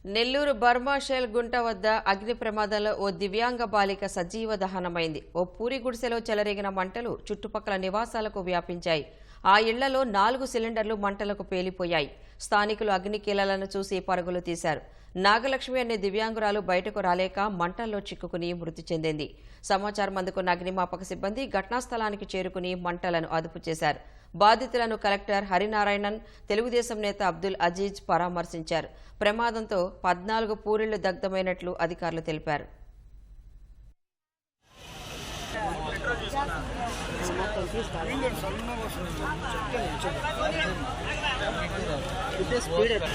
నెల్లూరు బర్మాషెల్ గుంట వద్ద అగ్ని ప్రమాదంలో ఓ దివ్యాంగ బాలిక సజీవ దహనమైంది. ఓ పూరి గుడిసెలో చెలరేగిన మంటలు చుట్టుపక్కల నివాసాలకు వ్యాపించాయి. ఆ ఇళ్లలో 4 సిలిండర్లు మంటలకు పేలిపోయాయి. స్థానికులు అగ్నికీలలను చూసి పరుగులు తీశారు. నాగలక్ష్మి అనే దివ్యాంగురాలు బయటకు రాలేక మంటల్లో చిక్కుకుని మృతి చెందింది. సమాచారం అందుకున్న అగ్నిమాపక సిబ్బంది ఘటనా స్థలానికి చేరుకుని మంటలను అదుపు చేశారు. బాధితులను కలెక్టర్ హరినారాయణన్, తెలుగుదేశం నేత అబ్దుల్ అజీజ్ పరామర్శించారు. ప్రమాదంతో 14 పూరిళ్లు దగ్ధమైనట్లు అధికారులు తెలిపారు. స్పీడ్